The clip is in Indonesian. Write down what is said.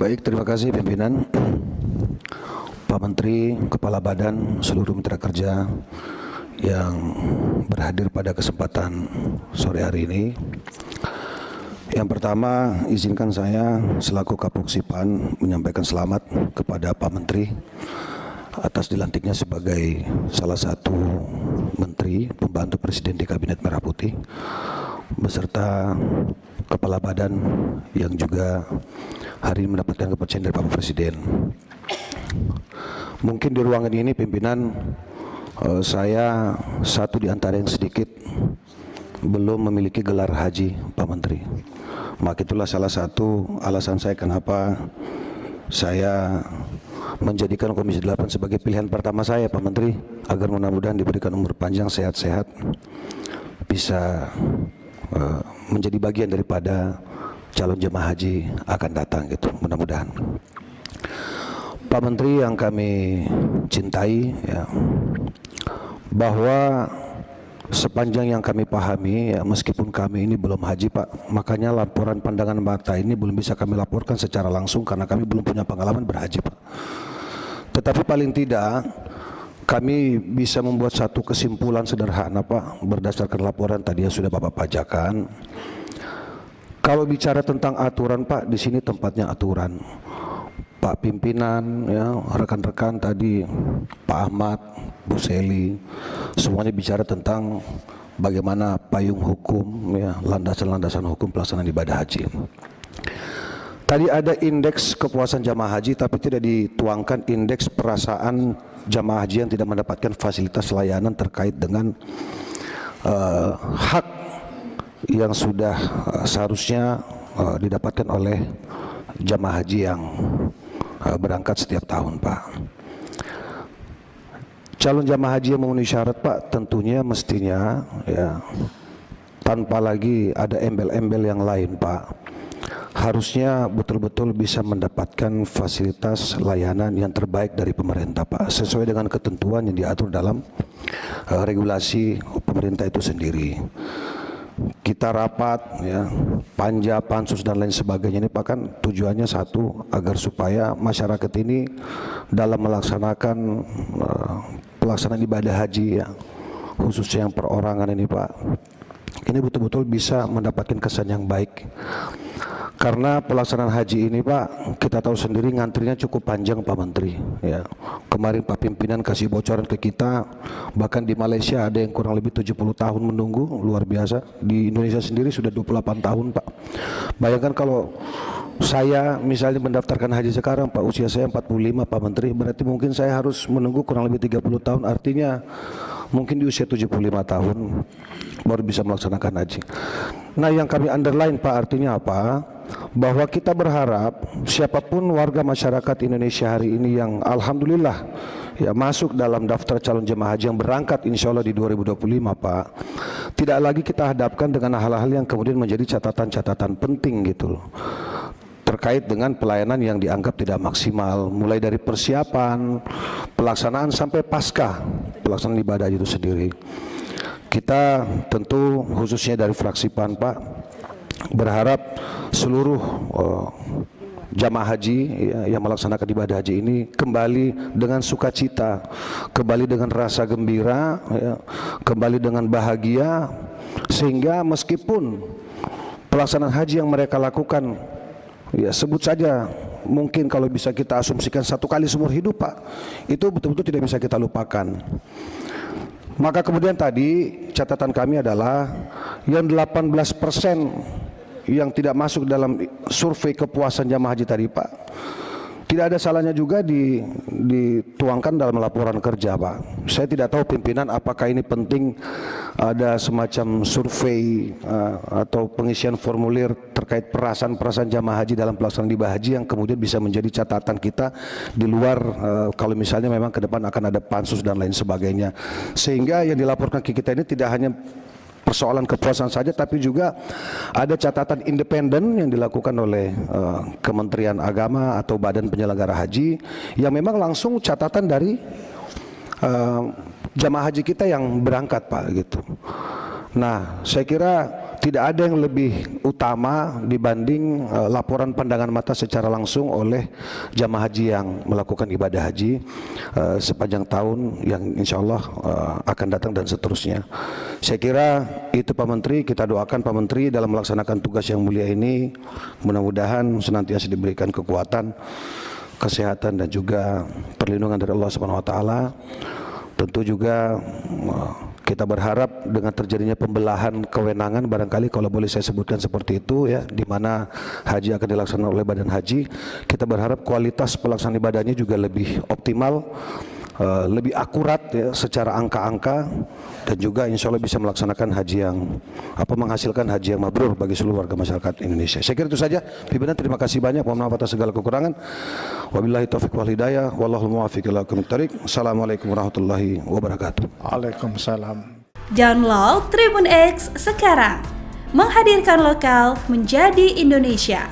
Baik, terima kasih pimpinan, Pak Menteri, Kepala Badan, seluruh mitra kerja yang berhadir pada kesempatan sore hari ini. Yang pertama, izinkan saya selaku Kapopsipan menyampaikan selamat kepada Pak Menteri atas dilantiknya sebagai salah satu Menteri Pembantu Presiden di Kabinet Merah Putih, beserta Kepala Badan yang juga hari ini mendapatkan kepercayaan dari Bapak Presiden. Mungkin di ruangan ini pimpinan, saya satu di antara yang sedikit belum memiliki gelar haji, Pak Menteri. Maka itulah salah satu alasan saya kenapa saya menjadikan Komisi 8 sebagai pilihan pertama saya, Pak Menteri, agar mudah-mudahan diberikan umur panjang, sehat-sehat, bisa menjadi bagian daripada calon jemaah haji akan datang, gitu, mudah-mudahan. Pak Menteri yang kami cintai, ya, bahwa sepanjang yang kami pahami, ya, meskipun kami ini belum haji, Pak, makanya laporan pandangan mata ini belum bisa kami laporkan secara langsung karena kami belum punya pengalaman berhaji, Pak. Tetapi paling tidak kami bisa membuat satu kesimpulan sederhana, Pak, berdasarkan laporan tadi yang sudah Bapak bacakan. Kalau bicara tentang aturan, Pak, di sini tempatnya aturan. Pak pimpinan, ya, rekan-rekan tadi, Pak Ahmad, Bu Seli, semuanya bicara tentang bagaimana payung hukum, ya, landasan-landasan hukum pelaksanaan ibadah haji. Tadi ada indeks kepuasan jamaah haji, tapi tidak dituangkan indeks perasaan jamaah haji yang tidak mendapatkan fasilitas layanan terkait dengan hak yang sudah seharusnya didapatkan oleh jamaah haji yang berangkat setiap tahun, Pak. Calon jamaah haji yang memenuhi syarat, Pak, tentunya mestinya, ya, tanpa lagi ada embel-embel yang lain, Pak, harusnya betul-betul bisa mendapatkan fasilitas layanan yang terbaik dari pemerintah, Pak, sesuai dengan ketentuan yang diatur dalam regulasi pemerintah itu sendiri. Kita rapat, ya, panja, pansus dan lain sebagainya ini, Pak, kan tujuannya satu, agar supaya masyarakat ini dalam melaksanakan pelaksanaan ibadah haji, ya, khususnya yang perorangan ini, Pak, ini betul-betul bisa mendapatkan kesan yang baik. Karena pelaksanaan haji ini, Pak, kita tahu sendiri ngantrinya cukup panjang, Pak Menteri, ya. Kemarin Pak pimpinan kasih bocoran ke kita, bahkan di Malaysia ada yang kurang lebih 70 tahun menunggu, luar biasa. Di Indonesia sendiri sudah 28 tahun, Pak. Bayangkan kalau saya misalnya mendaftarkan haji sekarang, Pak, usia saya 45, Pak Menteri, berarti mungkin saya harus menunggu kurang lebih 30 tahun, artinya mungkin di usia 75 tahun baru bisa melaksanakan haji. Nah, yang kami underline, Pak, artinya apa? Bahwa kita berharap siapapun warga masyarakat Indonesia hari ini yang alhamdulillah, ya, masuk dalam daftar calon jemaah haji yang berangkat insya Allah di 2025, Pak, tidak lagi kita hadapkan dengan hal-hal yang kemudian menjadi catatan-catatan penting, gitu loh, terkait dengan pelayanan yang dianggap tidak maksimal, mulai dari persiapan, pelaksanaan sampai pasca pelaksanaan ibadah itu sendiri. Kita tentu khususnya dari fraksi PAN, Pak, berharap seluruh jamaah haji, ya, yang melaksanakan ibadah haji ini kembali dengan sukacita, kembali dengan rasa gembira, ya, kembali dengan bahagia, sehingga meskipun pelaksanaan haji yang mereka lakukan, ya, sebut saja mungkin kalau bisa kita asumsikan satu kali seumur hidup, Pak, itu betul-betul tidak bisa kita lupakan. Maka kemudian tadi catatan kami adalah yang 18% yang tidak masuk dalam survei kepuasan jamaah haji tadi, Pak, tidak ada salahnya juga dituangkan dalam laporan kerja, Pak. Saya tidak tahu pimpinan apakah ini penting ada semacam survei atau pengisian formulir terkait perasaan jamaah haji dalam pelaksanaan ibadah haji yang kemudian bisa menjadi catatan kita di luar kalau misalnya memang ke depan akan ada pansus dan lain sebagainya. Sehingga yang dilaporkan ke kita ini tidak hanya persoalan kepuasan saja, tapi juga ada catatan independen yang dilakukan oleh Kementerian Agama atau Badan Penyelenggara Haji yang memang langsung catatan dari jamaah haji kita yang berangkat, Pak, gitu. Nah, saya kira tidak ada yang lebih utama dibanding laporan pandangan mata secara langsung oleh jamaah haji yang melakukan ibadah haji sepanjang tahun yang insya Allah akan datang dan seterusnya. Saya kira itu Pak Menteri, kita doakan Pak Menteri dalam melaksanakan tugas yang mulia ini, mudah-mudahan senantiasa diberikan kekuatan, kesehatan dan juga perlindungan dari Allah Subhanahu wa taala. Tentu juga kita berharap dengan terjadinya pembelahan kewenangan, barangkali kalau boleh saya sebutkan seperti itu ya, di mana haji akan dilaksanakan oleh Badan Haji, kita berharap kualitas pelaksanaan ibadahnya juga lebih optimal, lebih akurat ya, secara angka-angka, dan juga insya Allah bisa melaksanakan haji yang menghasilkan haji yang mabrur bagi seluruh warga masyarakat Indonesia. Saya kira itu saja. Pimpinan, terima kasih banyak. Mohon maaf atas segala kekurangan. Wabillahi taufiq wal hidayah. Wallahul muwaffiq ila aqwamit thoriq. Assalamualaikum warahmatullahi wabarakatuh. Waalaikumsalam. Download Tribun X sekarang. Menghadirkan lokal menjadi Indonesia.